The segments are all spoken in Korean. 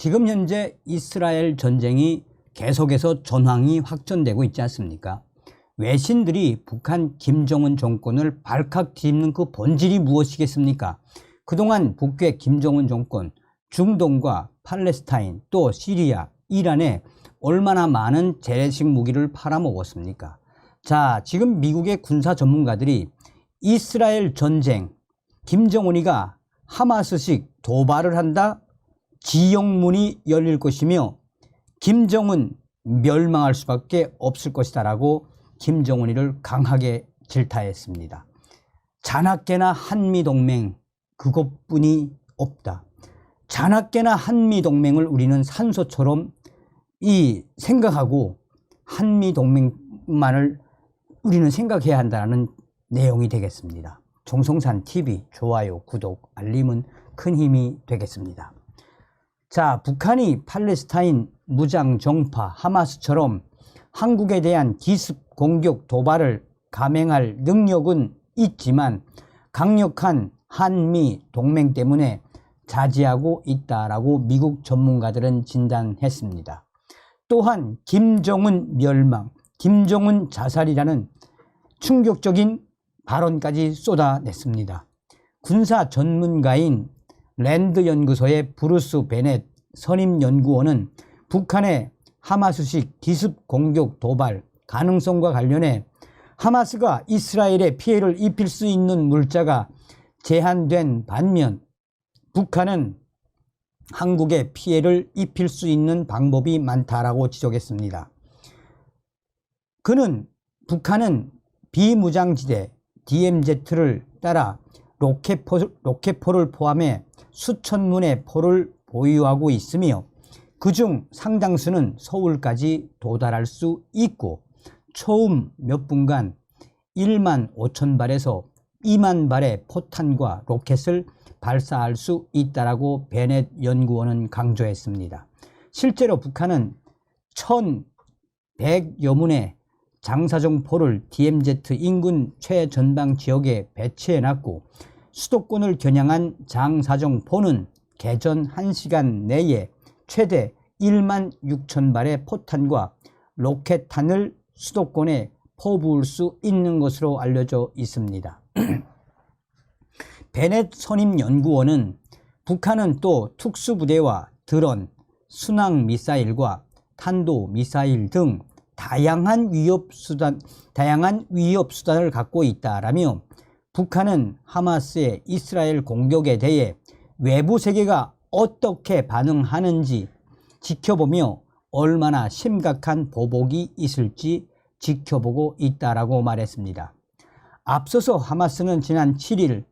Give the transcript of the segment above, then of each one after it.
지금 현재 이스라엘 전쟁이 계속해서 전황이 확전되고 있지 않습니까? 외신들이 북한 김정은 정권을 발칵 뒤집는 그 본질이 무엇이겠습니까? 그동안 북괴 김정은 정권, 중동과 팔레스타인, 또 시리아, 이란에 얼마나 많은 재래식 무기를 팔아먹었습니까? 자, 지금 미국의 군사 전문가들이 이스라엘 전쟁, 김정은이가 하마스식 도발을 한다, 지형문이 열릴 것이며 김정은 멸망할 수밖에 없을 것이다 라고 김정은이를 강하게 질타했습니다. 자나깨나 한미동맹 그것뿐이 없다. 자나깨나 한미동맹을 우리는 산소처럼 생각하고 한미동맹만을 우리는 생각해야 한다는 내용이 되겠습니다. 정성산TV 좋아요, 구독, 알림은 큰 힘이 되겠습니다. 자, 북한이 팔레스타인 무장정파 하마스처럼 한국에 대한 기습 공격 도발을 감행할 능력은 있지만 강력한 한미 동맹 때문에 자제하고 있다라고 미국 전문가들은 진단했습니다. 또한 김정은 멸망, 김정은 자살이라는 충격적인 발언까지 쏟아냈습니다. 군사 전문가인 랜드 연구소의 브루스 베넷 선임연구원은 북한의 하마스식 기습 공격 도발 가능성과 관련해 하마스가 이스라엘에 피해를 입힐 수 있는 물자가 제한된 반면 북한은 한국에 피해를 입힐 수 있는 방법이 많다라고 지적했습니다. 그는 북한은 비무장지대 DMZ를 따라 로켓포를 포함해 수천 문의 포를 보유하고 있으며 그중 상당수는 서울까지 도달할 수 있고 처음 몇 분간 1만 5천 발에서 2만 발의 포탄과 로켓을 발사할 수 있다라고 베넷 연구원은 강조했습니다. 실제로 북한은 1,100여 문의 장사정포를 DMZ 인근 최전방 지역에 배치해놨고 수도권을 겨냥한 장사정포는 개전 1시간 내에 최대 1만 6천 발의 포탄과 로켓탄을 수도권에 퍼부을 수 있는 것으로 알려져 있습니다. 베넷 선임연구원은 북한은 또 특수부대와 드론, 순항미사일과 탄도미사일 등 다양한 위협수단을 갖고 있다라며 북한은 하마스의 이스라엘 공격에 대해 외부 세계가 어떻게 반응하는지 지켜보며 얼마나 심각한 보복이 있을지 지켜보고 있다라고 말했습니다. 앞서서 하마스는 지난 7일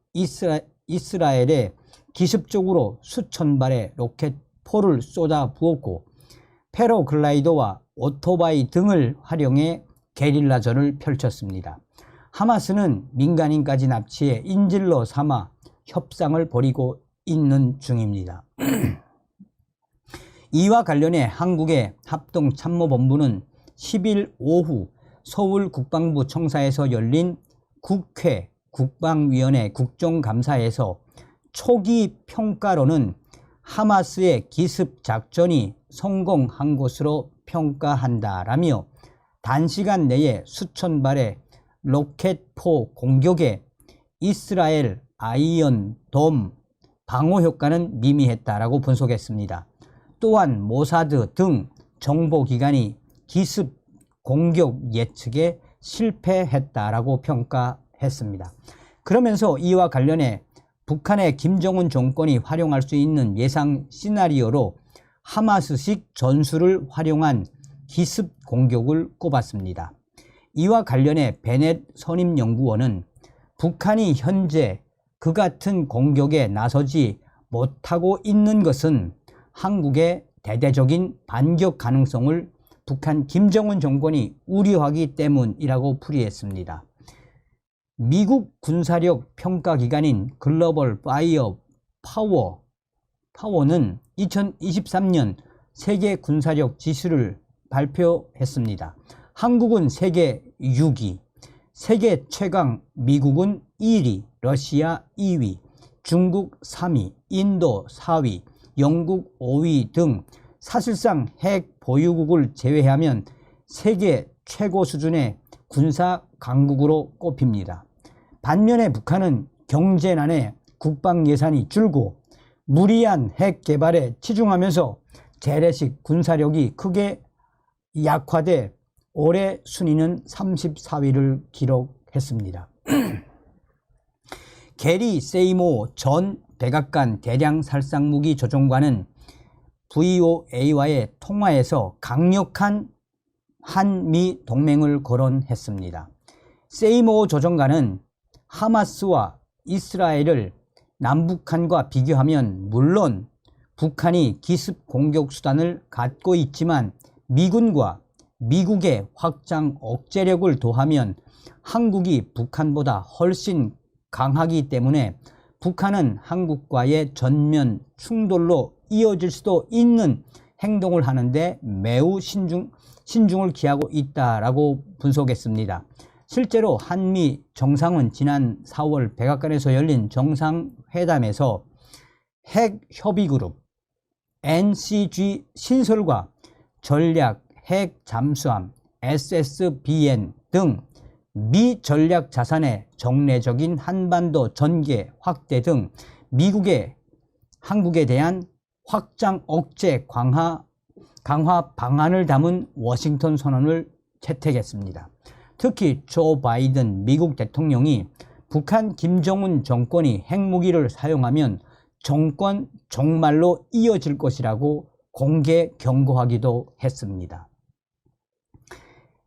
이스라엘에 기습적으로 수천 발의 로켓포를 쏟아부었고 패러글라이더와 오토바이 등을 활용해 게릴라전을 펼쳤습니다. 하마스는 민간인까지 납치해 인질로 삼아 협상을 벌이고 있는 중입니다. 이와 관련해 한국의 합동참모본부는 10일 오후 서울 국방부 청사에서 열린 국회 국방위원회 국정감사에서 초기 평가로는 하마스의 기습작전이 성공한 것으로 평가한다라며 단시간 내에 수천 발의 로켓포 공격에 이스라엘 아이언돔 방어 효과는 미미했다라고 분석했습니다. 또한 모사드 등 정보기관이 기습 공격 예측에 실패했다라고 평가했습니다. 그러면서 이와 관련해 북한의 김정은 정권이 활용할 수 있는 예상 시나리오로 하마스식 전술을 활용한 기습 공격을 꼽았습니다. 이와 관련해 베넷 선임연구원은 북한이 현재 그 같은 공격에 나서지 못하고 있는 것은 한국의 대대적인 반격 가능성을 북한 김정은 정권이 우려하기 때문이라고 풀이했습니다. 미국 군사력 평가기관인 글로벌 파이어 파워는 2023년 세계 군사력 지수를 발표했습니다. 한국은 세계 6위, 세계 최강 미국은 1위, 러시아 2위, 중국 3위, 인도 4위, 영국 5위 등 사실상 핵 보유국을 제외하면 세계 최고 수준의 군사 강국으로 꼽힙니다. 반면에 북한은 경제난에 국방 예산이 줄고 무리한 핵 개발에 치중하면서 재래식 군사력이 크게 약화돼 올해 순위는 34위를 기록했습니다. 게리 세이모 전 백악관 대량 살상무기 조종관은 VOA와의 통화에서 강력한 한미 동맹을 거론했습니다. 세이모 조종관은 하마스와 이스라엘을 남북한과 비교하면 물론 북한이 기습 공격 수단을 갖고 있지만 미군과 미국의 확장 억제력을 더하면 한국이 북한보다 훨씬 강하기 때문에 북한은 한국과의 전면 충돌로 이어질 수도 있는 행동을 하는데 매우 신중을 기하고 있다라고 분석했습니다. 실제로 한미 정상은 지난 4월 백악관에서 열린 정상회담에서 핵 협의그룹 NCG 신설과 전략 핵 잠수함 SSBN 등 미전략 자산의 정례적인 한반도 전개 확대 등 미국의 한국에 대한 확장 억제 강화 방안을 담은 워싱턴 선언을 채택했습니다. 특히 조 바이든 미국 대통령이 북한 김정은 정권이 핵무기를 사용하면 정권 종말로 이어질 것이라고 공개 경고하기도 했습니다.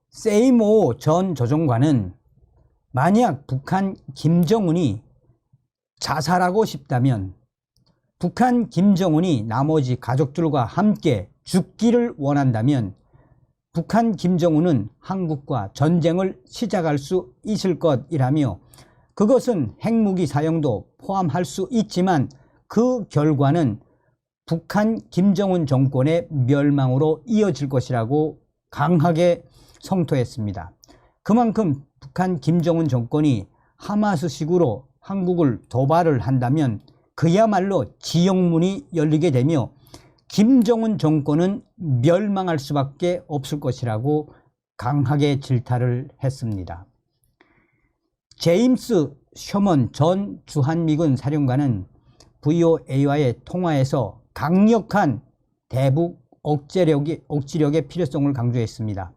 세이모 전 조종관은 만약 북한 김정은이 자살하고 싶다면 북한 김정은이 나머지 가족들과 함께 죽기를 원한다면 북한 김정은은 한국과 전쟁을 시작할 수 있을 것이라며 그것은 핵무기 사용도 포함할 수 있지만 그 결과는 북한 김정은 정권의 멸망으로 이어질 것이라고 강하게 성토했습니다. 그만큼 북한 김정은 정권이 하마스식으로 한국을 도발을 한다면 그야말로 지옥문이 열리게 되며 김정은 정권은 멸망할 수밖에 없을 것이라고 강하게 질타를 했습니다. 제임스 셔먼 전 주한미군 사령관은 VOA와의 통화에서 강력한 대북 억지력의 필요성을 강조했습니다.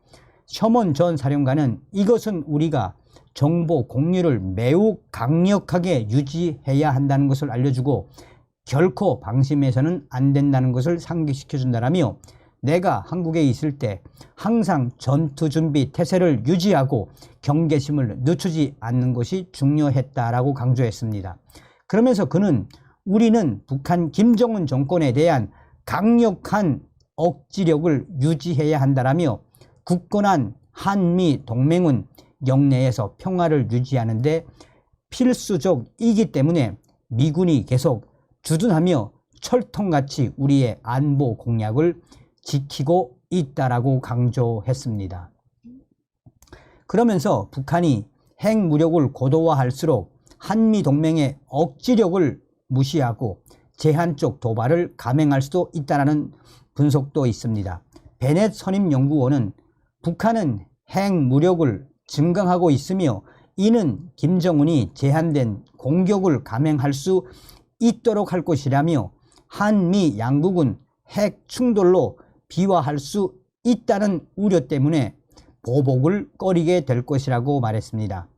셔먼 전 사령관은 이것은 우리가 정보 공유를 매우 강력하게 유지해야 한다는 것을 알려주고 결코 방심해서는 안 된다는 것을 상기시켜준다라며 내가 한국에 있을 때 항상 전투준비 태세를 유지하고 경계심을 늦추지 않는 것이 중요했다라고 강조했습니다. 그러면서 그는 우리는 북한 김정은 정권에 대한 강력한 억지력을 유지해야 한다라며 굳건한 한미 동맹은 영내에서 평화를 유지하는 데 필수적이기 때문에 미군이 계속 주둔하며 철통같이 우리의 안보 공약을 지키고 있다라고 강조했습니다. 그러면서 북한이 핵무력을 고도화할수록 한미 동맹의 억지력을 무시하고 제한적 도발을 감행할 수도 있다는 분석도 있습니다. 베넷 선임연구원은 북한은 핵무력을 증강하고 있으며 이는 김정은이 제한된 공격을 감행할 수 있도록 할 것이라며 한미 양국은 핵 충돌로 비화할 수 있다는 우려 때문에 보복을 꺼리게 될 것이라고 말했습니다.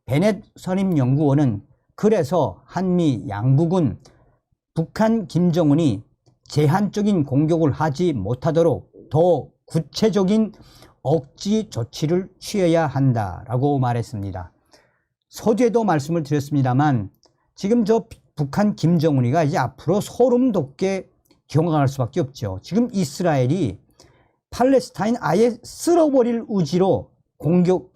베넷 선임연구원은 그래서 한미 양국은 북한 김정은이 제한적인 공격을 하지 못하도록 더 구체적인 억지 조치를 취해야 한다라고 말했습니다. 서두에도 말씀을 드렸습니다만 지금 저 북한 김정은이가 이제 앞으로 소름 돋게 경악할 수밖에 없죠. 지금 이스라엘이 팔레스타인 아예 쓸어버릴 의지로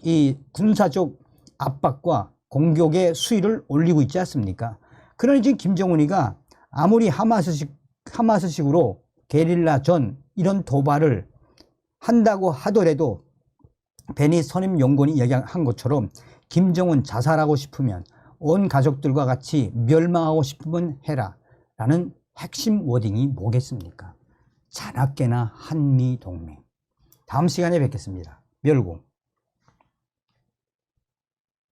이 군사적 압박과 공격의 수위를 올리고 있지 않습니까? 그러니 지금 김정은이가 아무리 하마스식으로 게릴라전 이런 도발을 한다고 하더라도 베니 선임연구원이 이야기한 것처럼 김정은 자살하고 싶으면 온 가족들과 같이 멸망하고 싶으면 해라 라는 핵심 워딩이 뭐겠습니까? 자나깨나 한미동맹. 다음 시간에 뵙겠습니다. 멸공.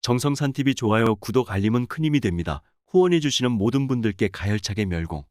정성산 TV 좋아요, 구독, 알림은 큰 힘이 됩니다. 후원해주시는 모든 분들께 가열차게 멸공.